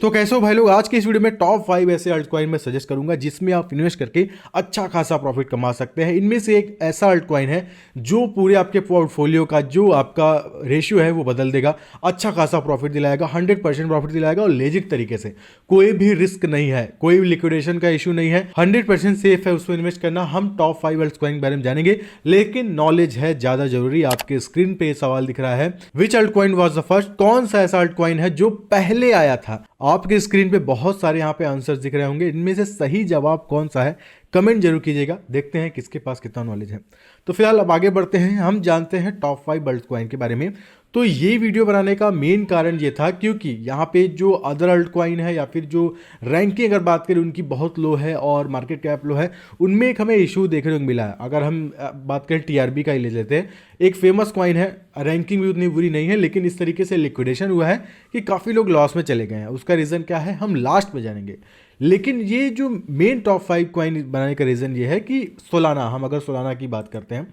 तो कैसे हो भाई लोग। आज के इस वीडियो में टॉप 5 ऐसे अल्ट कॉइन मैं सजेस्ट करूंगा जिसमें आप इन्वेस्ट करके अच्छा खासा प्रॉफिट कमा सकते हैं। इनमें से एक ऐसा अल्ट कॉइन है जो पूरे आपके पोर्टफोलियो का जो आपका रेशियो है वो बदल देगा, अच्छा खासा प्रॉफिट दिलाएगा, 100% प्रॉफिट दिलाएगा और लेजिट तरीके से। कोई भी रिस्क नहीं है, कोई भी लिक्विडेशन का इशू नहीं है, 100% सेफ है उसमें इन्वेस्ट करना। हम टॉप 5 अल्ट कॉइन के बारे में जानेंगे, लेकिन नॉलेज है ज्यादा जरूरी। आपके स्क्रीन पे सवाल दिख रहा है, which altcoin was the first, कौन सा ऐसा अल्ट कॉइन है जो पहले आया था। आपके स्क्रीन पे बहुत सारे यहाँ पे आंसर्स दिख रहे होंगे, इनमें से सही जवाब कौन सा है कमेंट जरूर कीजिएगा। देखते हैं किसके पास कितना नॉलेज है। तो फिलहाल अब आगे बढ़ते हैं, हम जानते हैं टॉप 5 अल्ट कॉइन के बारे में। तो ये वीडियो बनाने का मेन कारण ये था क्योंकि यहाँ पे जो अदर अल्ट कॉइन है या फिर जो रैंकिंग अगर बात करें उनकी बहुत लो है और मार्केट कैप लो है, उनमें एक हमें इशू देखने को मिला है। अगर हम बात करें टीआरबी का ही ले लेते हैं, एक फेमस कॉइन है, रैंकिंग भी उतनी बुरी नहीं है, लेकिन इस तरीके से लिक्विडेशन हुआ है कि काफ़ी लोग लॉस में चले गए हैं। उसका रीज़न क्या है हम लास्ट में जानेंगे। लेकिन ये जो मेन टॉप 5 कॉइन बनाने का रीज़न ये है कि सोलाना, हम अगर सोलाना की बात करते हैं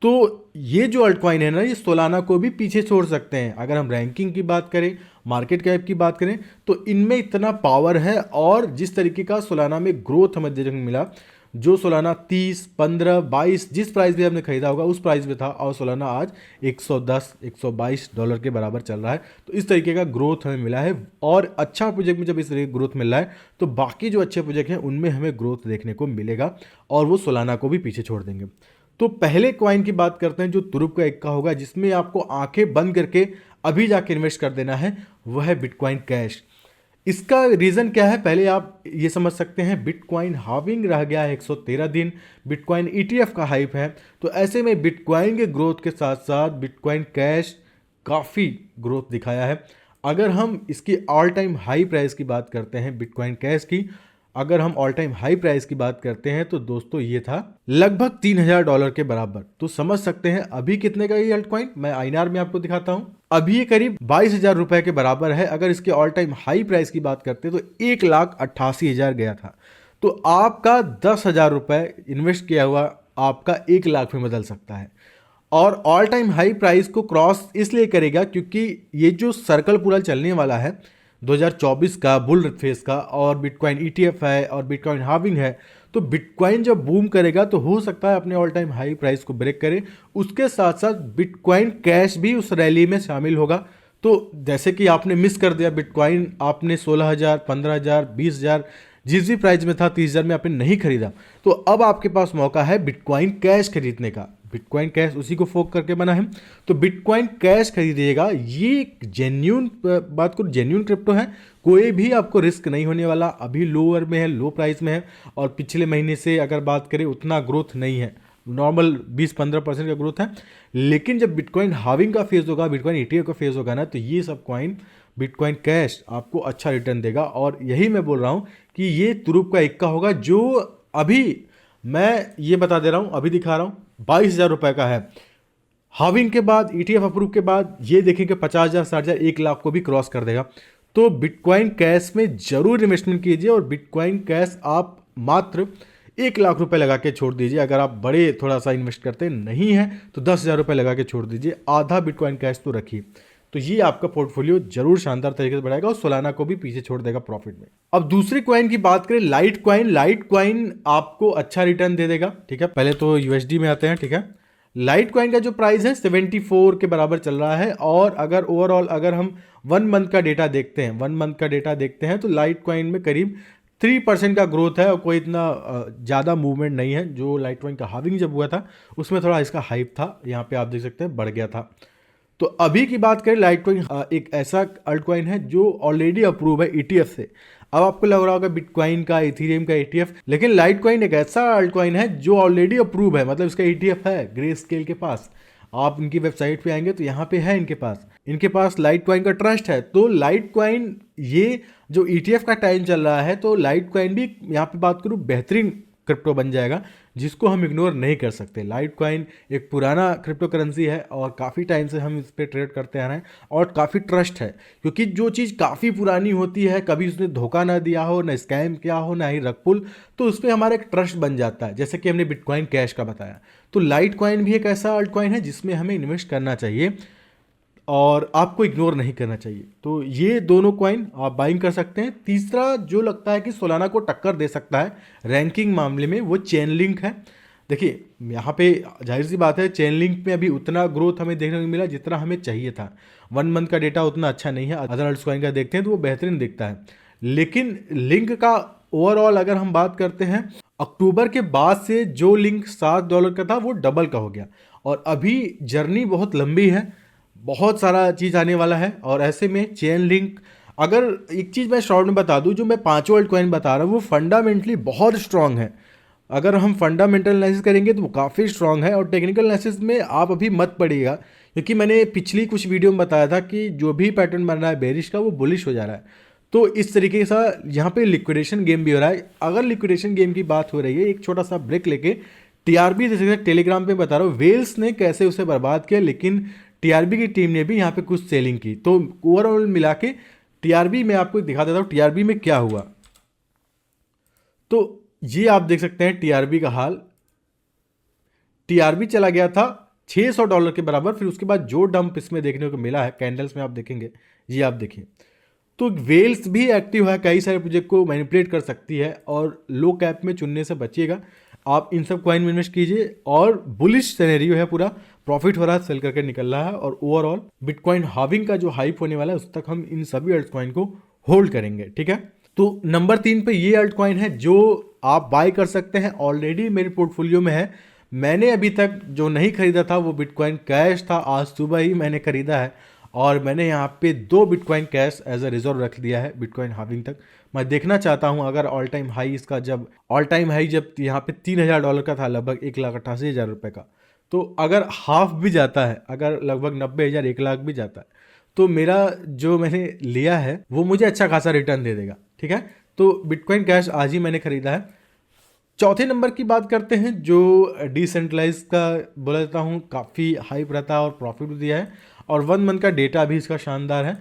तो ये जो अल्ट कॉइन है ना, ये सोलाना को भी पीछे छोड़ सकते हैं। अगर हम रैंकिंग की बात करें, मार्केट कैप की बात करें, तो इनमें इतना पावर है और जिस तरीके का सोलाना में ग्रोथ हमें देखने को मिला, जो सोलाना 30, 15, 22 जिस प्राइस भी आपने खरीदा होगा उस प्राइस में था और सोलाना आज 110, 122 डॉलर के बराबर चल रहा है। तो इस तरीके का ग्रोथ हमें मिला है और अच्छा प्रोजेक्ट में जब इस तरीके का ग्रोथ मिल रहा है तो बाकी जो अच्छे प्रोजेक्ट हैं उनमें हमें ग्रोथ देखने को मिलेगा और वो सोलाना को भी पीछे छोड़ देंगे। तो पहले कॉइन की बात करते हैं जो तुरुप का इक्का होगा, जिसमें आपको आंखें बंद करके अभी जाके इन्वेस्ट कर देना है, वह है बिटकॉइन कैश। इसका रीज़न क्या है पहले आप ये समझ सकते हैं। बिटकॉइन हाविंग रह गया है 113 दिन, बिटकॉइन ईटीएफ का हाइप है, तो ऐसे में बिटकॉइन के ग्रोथ के साथ साथ बिटकॉइन कैश काफ़ी ग्रोथ दिखाया है। अगर हम इसकी ऑल टाइम हाई प्राइस की बात करते हैं बिटकॉइन कैश की, अगर हम ऑल टाइम हाई प्राइस की बात करते हैं तो दोस्तों ये था लगभग $3000 के बराबर। तो समझ सकते हैं अभी कितने का ये अल्ट कॉइन, मैं आईएनआर में आपको दिखाता हूं। अभी ये करीब 22,000 रुपए के बराबर है। अगर इसके ऑल टाइम हाई प्राइस की बात करते हैं तो 1,88,000 गया था। तो आपका 10,000 रुपए इन्वेस्ट किया हुआ आपका 1 लाख में बदल सकता है। और ऑल टाइम हाई प्राइस को क्रॉस इसलिए करेगा क्योंकि ये जो सर्कल पूरा चलने वाला है 2024 का बुल फेस का, और बिटकॉइन ईटीएफ है और बिटकॉइन हाविंग है, तो बिटकॉइन जब बूम करेगा तो हो सकता है अपने ऑल टाइम हाई प्राइस को ब्रेक करे। उसके साथ साथ बिटकॉइन कैश भी उस रैली में शामिल होगा। तो जैसे कि आपने मिस कर दिया बिटकॉइन, आपने 16,000, 15,000, 20,000 जिस भी प्राइस में था 30,000 में आपने नहीं खरीदा, तो अब आपके पास मौका है बिटकॉइन कैश खरीदने का। बिटकॉइन कैश उसी को फोक करके बना है, तो बिटकॉइन कैश खरीदिएगा। ये जेन्यून बात करो, जेन्यून क्रिप्टो है, कोई भी आपको रिस्क नहीं होने वाला। अभी लोअर में है, लो प्राइस में है और पिछले महीने से अगर बात करें उतना ग्रोथ नहीं है, नॉर्मल 20-15% का ग्रोथ है। लेकिन जब बिटकॉइन हाविंग का फेज होगा, बिटकॉइन ईटीएफ का फेज होगा ना, तो ये सब कॉइन बिटकॉइन कैश आपको अच्छा रिटर्न देगा। और यही मैं बोल रहा हूँ कि ये तुरुप का इक्का होगा जो अभी मैं ये बता दे रहा हूँ, अभी दिखा रहा हूँ 22,000 रुपए का है। हाविंग के बाद, ईटीएफ अप्रूव के बाद ये देखेंगे 50,000, 60,000, 1 लाख को भी क्रॉस कर देगा। तो बिटकॉइन कैश में जरूर इन्वेस्टमेंट कीजिए और बिटकॉइन कैश आप मात्र 1 लाख रुपए लगा के छोड़ दीजिए। अगर आप बड़े थोड़ा सा इन्वेस्ट करते नहीं है तो 10,000 रुपए लगा के छोड़ दीजिए, आधा बिटकॉइन कैश तो रखिए। तो ये आपका पोर्टफोलियो जरूर शानदार तरीके से बढ़ाएगा और सोलाना को भी पीछे छोड़ देगा प्रॉफिट में। अब दूसरी कॉइन की बात करें, लाइट कॉइन। लाइट कॉइन आपको अच्छा रिटर्न दे देगा, ठीक है। पहले तो यूएसडी में आते हैं, ठीक है। लाइट कॉइन का जो प्राइस है 74 के बराबर चल रहा है और अगर ओवरऑल अगर हम 1 मंथ का डेटा देखते हैं, 1 मंथ का डेटा देखते हैं तो लाइट कॉइन में करीब 3% का ग्रोथ है और कोई इतना ज़्यादा मूवमेंट नहीं है। जो लाइट कॉइन का हाविंग जब हुआ था उसमें थोड़ा इसका हाइप था, यहाँ पे आप देख सकते हैं बढ़ गया था। तो अभी की बात करें, लाइट कॉइन एक ऐसा अल्ट कॉइन है जो ऑलरेडी अप्रूव है ईटीएफ से। अब आपको लग रहा होगा बिटकॉइन का, इथेरियम का ईटीएफ, लेकिन लाइट कॉइन एक ऐसा अल्ट कॉइन है जो ऑलरेडी अप्रूव है, मतलब इसका ईटीएफ है ग्रे स्केल के पास। आप इनकी वेबसाइट पे आएंगे तो यहाँ पे है इनके पास लाइट कॉइन का ट्रस्ट है। तो लाइट कॉइन ये जो ईटीएफ का टाइम चल रहा है, तो लाइट कॉइन भी यहाँ पे बात करूँ बेहतरीन क्रिप्टो बन जाएगा जिसको हम इग्नोर नहीं कर सकते। लाइट कॉइन एक पुराना क्रिप्टो करेंसी है और काफ़ी टाइम से हम इस पर ट्रेड करते आ रहे हैं और काफ़ी ट्रस्ट है, क्योंकि जो चीज़ काफ़ी पुरानी होती है, कभी उसने धोखा ना दिया हो, ना स्कैम किया हो, ना ही रग पुल, तो उस पर हमारा एक ट्रस्ट बन जाता है, जैसे कि हमने बिटकॉइन कैश का बताया। तो लाइट कॉइन भी एक ऐसा अल्ट कॉइन है जिसमें हमें इन्वेस्ट करना चाहिए। और आपको इग्नोर नहीं करना चाहिए। तो ये दोनों कॉइन आप बाइंग कर सकते हैं। तीसरा जो लगता है कि सोलाना को टक्कर दे सकता है रैंकिंग मामले में, वो चेन लिंक है। देखिए यहाँ पे जाहिर सी बात है, चेन लिंक में अभी उतना ग्रोथ हमें देखने को मिला जितना हमें चाहिए था। 1 मंथ का डेटा उतना अच्छा नहीं है, अदर अल्ट्स कॉइन का देखते हैं तो वो बेहतरीन दिखता है। लेकिन लिंक का ओवरऑल अगर हम बात करते हैं, अक्टूबर के बाद से जो लिंक $7 का था वो डबल का हो गया, और अभी जर्नी बहुत लंबी है, बहुत सारा चीज़ आने वाला है। और ऐसे में चेन लिंक, अगर एक चीज़ मैं शॉर्ट में बता दूं, जो मैं 5 अल्ट कॉइन बता रहा हूँ वो फंडामेंटली बहुत स्ट्रांग है। अगर हम फंडामेंटल एनालिसिस करेंगे तो वो काफ़ी स्ट्रांग है, और टेक्निकल एनालिसिस में आप अभी मत पड़िएगा, क्योंकि मैंने पिछली कुछ वीडियो में बताया था कि जो भी पैटर्न बन रहा है बेरिश का वो बुलिश हो जा रहा है। तो इस तरीके से यहाँ पे लिक्विडेशन गेम भी हो रहा है। अगर लिक्विडेशन गेम की बात हो रही है, एक छोटा सा ब्रेक लेके टीआरबी जैसे टेलीग्राम पे बता रहा हूँ, वेल्स ने कैसे उसे बर्बाद किया, लेकिन टीआरबी की टीम ने भी यहाँ पे कुछ सेलिंग की। तो ओवरऑल मिला के टीआरबी में आपको दिखा देता हूँ टीआरबी में क्या हुआ। तो ये आप देख सकते हैं टीआरबी का हाल। टीआरबी चला गया था $600 के बराबर, फिर उसके बाद जो डंप इसमें देखने को मिला है कैंडल्स में आप देखेंगे, ये आप देखिए। तो वेल्स भी एक्टिव है, कई सारे प्रोजेक्ट को मैनिपुलेट कर सकती है, और लो कैप में चुनने से बचिएगा। आप इन सब कॉइन में इन्वेस्ट कीजिए, और बुलिश सिनेरियो है, पूरा प्रॉफिट हो रहा है, सेल करके निकल रहा है। और ओवरऑल बिटकॉइन हाविंग का जो हाइप होने वाला है उस तक हम इन सभी अल्ट कॉइन को होल्ड करेंगे, ठीक है। तो नंबर 3 पे ये अल्ट कॉइन है जो आप बाय कर सकते हैं, ऑलरेडी मेरे पोर्टफोलियो में है। मैंने अभी तक जो नहीं खरीदा था वो बिटकॉइन कैश था, आज सुबह ही मैंने खरीदा है, और मैंने यहाँ पे 2 bitcoin cash as a reserve रख दिया है बिटकॉइन हाविंग तक। मैं देखना चाहता हूँ अगर ऑल टाइम हाई इसका, जब ऑल टाइम हाई जब यहाँ पे $3,000 का था, लगभग 1,88,000 रुपये का, तो अगर हाफ भी जाता है, अगर लगभग 90,000 1 लाख भी जाता है, तो मेरा जो मैंने लिया है वो मुझे अच्छा खासा रिटर्न दे देगा, ठीक है। तो बिटकॉइन कैश आज ही मैंने खरीदा है। चौथे नंबर की बात करते हैं, जो डिसेंट्रलाइज का बोला जाता हूँ, काफ़ी हाइप रहता है और प्रॉफिट भी दिया है, और 1 मंथ का डेटा भी इसका शानदार है।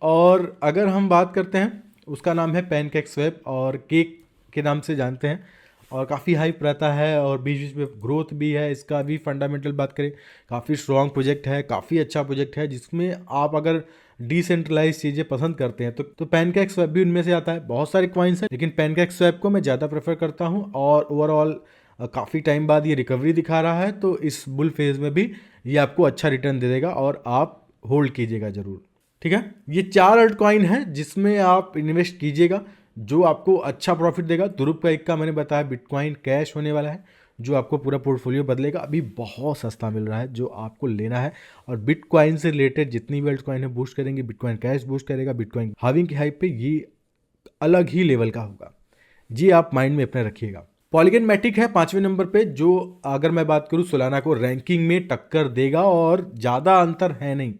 और अगर हम बात करते हैं, उसका नाम है पैनकेकस्वैप, और केक के नाम से जानते हैं, और काफ़ी हाइप रहता है, और बीच बीच में ग्रोथ भी है। इसका भी फंडामेंटल बात करें, काफ़ी स्ट्रॉन्ग प्रोजेक्ट है, काफ़ी अच्छा प्रोजेक्ट है, जिसमें आप अगर डिसेंट्रलाइज चीज़ें पसंद करते हैं तो पैनकेकस्वैप भी उनमें से आता है। बहुत सारे कॉइन्स हैं, लेकिन पैनकेकस्वैप को मैं ज़्यादा प्रेफर करता हूँ, और ओवरऑल काफ़ी टाइम बाद ये रिकवरी दिखा रहा है, तो इस बुल फेज में भी ये आपको अच्छा रिटर्न दे देगा, और आप होल्ड कीजिएगा ज़रूर, ठीक है। ये 4 अल्ट कॉइन है जिसमें आप इन्वेस्ट कीजिएगा, जो आपको अच्छा प्रॉफिट देगा। ध्रुव का एक का मैंने बताया बिटकॉइन कैश होने वाला है, जो आपको पूरा पोर्टफोलियो बदलेगा। अभी बहुत सस्ता मिल रहा है, जो आपको लेना है। और बिटकॉइन से रिलेटेड जितनी भी अल्ट कॉइन है बूस्ट करेंगे, बिटकॉइन कैश बूस्ट करेगा, बिटकॉइन हाविंग की हाइप पे ये अलग ही लेवल का होगा, जी आप माइंड में अपने रखिएगा। पॉलीगन मैटिक है 5वें नंबर पे, जो अगर मैं बात करूँ सोलाना को रैंकिंग में टक्कर देगा, और ज़्यादा अंतर है नहीं।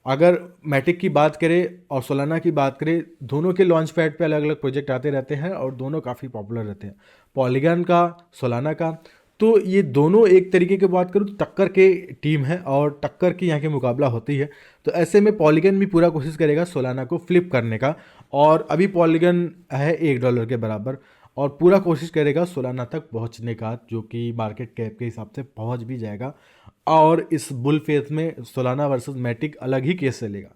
अगर मैटिक की बात करें और सोलाना की बात करें, दोनों के लॉन्च पैड पे अलग अलग प्रोजेक्ट आते रहते हैं, और दोनों काफ़ी पॉपुलर रहते हैं, पॉलीगन का, सोलाना का। तो ये दोनों एक तरीके की बात करूँ टक्कर के टीम है, और टक्कर की यहाँ की मुकाबला होती है। तो ऐसे में पॉलीगन भी पूरा कोशिश करेगा सोलाना को फ्लिप करने का, और अभी पॉलीगन है $1 के बराबर, और पूरा कोशिश करेगा सोलाना तक पहुंचने का, जो कि मार्केट कैप के हिसाब से पहुंच भी जाएगा। और इस बुल फेज में सोलाना वर्सेस मैटिक अलग ही केस चलेगा।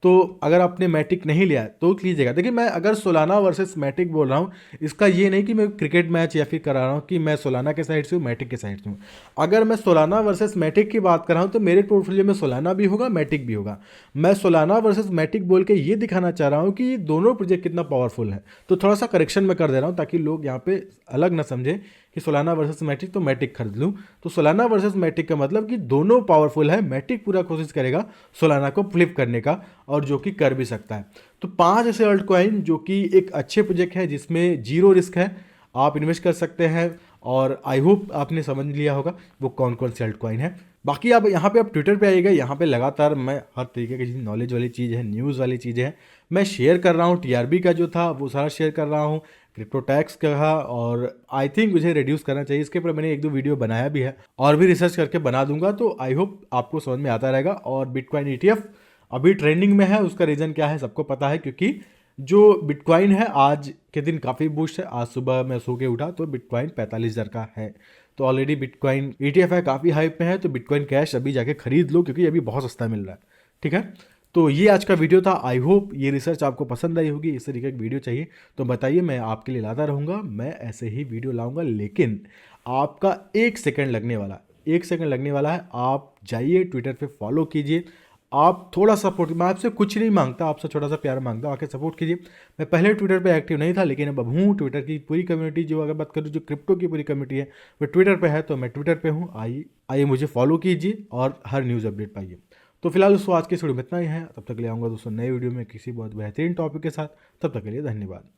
तो अगर आपने मैटिक नहीं लिया है तो लीजिएगा। देखिए, मैं अगर सोलाना वर्सेस मैटिक बोल रहा हूँ, इसका ये नहीं कि मैं क्रिकेट मैच या फिर करा रहा हूँ कि मैं सोलाना के साइड से हूँ, मैटिक के साइड से हूँ। अगर मैं सोलाना वर्सेस मैटिक की बात कर रहा हूँ तो मेरे पोर्टफोलियो में सोलाना भी होगा, मैटिक भी होगा। मैं सोलाना वर्सेस मैटिक बोल के ये दिखाना चाह रहा हूँ कि दोनों प्रोजेक्ट कितना पावरफुल है। तो थोड़ा सा करेक्शन में कर दे रहा हूँ, ताकि लोग यहाँ पे अलग ना समझे कि सोलाना वर्सेस मैटिक तो मैटिक खरीद लूँ। तो सोलाना वर्सेस मैटिक का मतलब कि दोनों पावरफुल है। मैटिक पूरा कोशिश करेगा सोलाना को फ्लिप करने का, और जो कि कर भी सकता है। तो 5 ऐसे अल्ट कॉइन जो कि एक अच्छे प्रोजेक्ट है, जिसमें जीरो रिस्क है, आप इन्वेस्ट कर सकते हैं। और आई होप आपने समझ लिया होगा वो कौन कौन से अल्ट कॉइन है। बाकी आप यहाँ पे आप ट्विटर पे आइएगा, यहाँ पे लगातार मैं हर तरीके की नॉलेज वाली चीज़ है, न्यूज़ वाली चीज़ें हैं, मैं शेयर कर रहा हूँ। टीआरबी का जो था वो सारा शेयर कर रहा हूँ, क्रिप्टो टैक्स का, और आई थिंक मुझे रिड्यूस करना चाहिए। इसके ऊपर मैंने 1-2 वीडियो बनाया भी है, और भी रिसर्च करके बना दूंगा। तो आई होप आपको समझ में आता रहेगा। और बिटकॉइन ETF अभी ट्रेंडिंग में है, उसका रीज़न क्या है सबको पता है, क्योंकि जो बिटकॉइन है आज के दिन काफ़ी बूस्ट है। आज सुबह मैं सो के उठा तो बिटकॉइन 45,000 का है। तो ऑलरेडी बिटकॉइन ETF है, काफ़ी हाइप में है। तो बिटकॉइन कैश अभी जाके खरीद लो, क्योंकि अभी बहुत सस्ता मिल रहा है, ठीक है, तो ये आज का वीडियो था। आई होप ये रिसर्च आपको पसंद आई होगी। इस तरीके की वीडियो चाहिए तो बताइए, मैं आपके लिए लाता रहूँगा। मैं ऐसे ही वीडियो लाऊंगा, लेकिन आपका 1 सेकंड लगने वाला, 1 सेकंड लगने वाला है। आप जाइए ट्विटर पे फॉलो कीजिए, आप थोड़ा सपोर्ट, मैं आपसे कुछ नहीं मांगता, आपसे छोटा सा प्यार मांगता हूँ, आके सपोर्ट कीजिए। मैं पहले ट्विटर पे एक्टिव नहीं था, लेकिन अब हूँ। ट्विटर की पूरी कम्युनिटी, जो अगर बात करूँ जो क्रिप्टो की पूरी कम्युनिटी है वो ट्विटर पे है, तो मैं ट्विटर पे हूँ। आइए मुझे फॉलो कीजिए और हर न्यूज़ अपडेट पाइए। तो फिलहाल दोस्तों आज के इस वीडियो में इतना ही है। तब तक ले आऊँगा दोस्तों नए वीडियो में किसी बहुत बेहतरीन टॉपिक के साथ। तब तक के लिए धन्यवाद।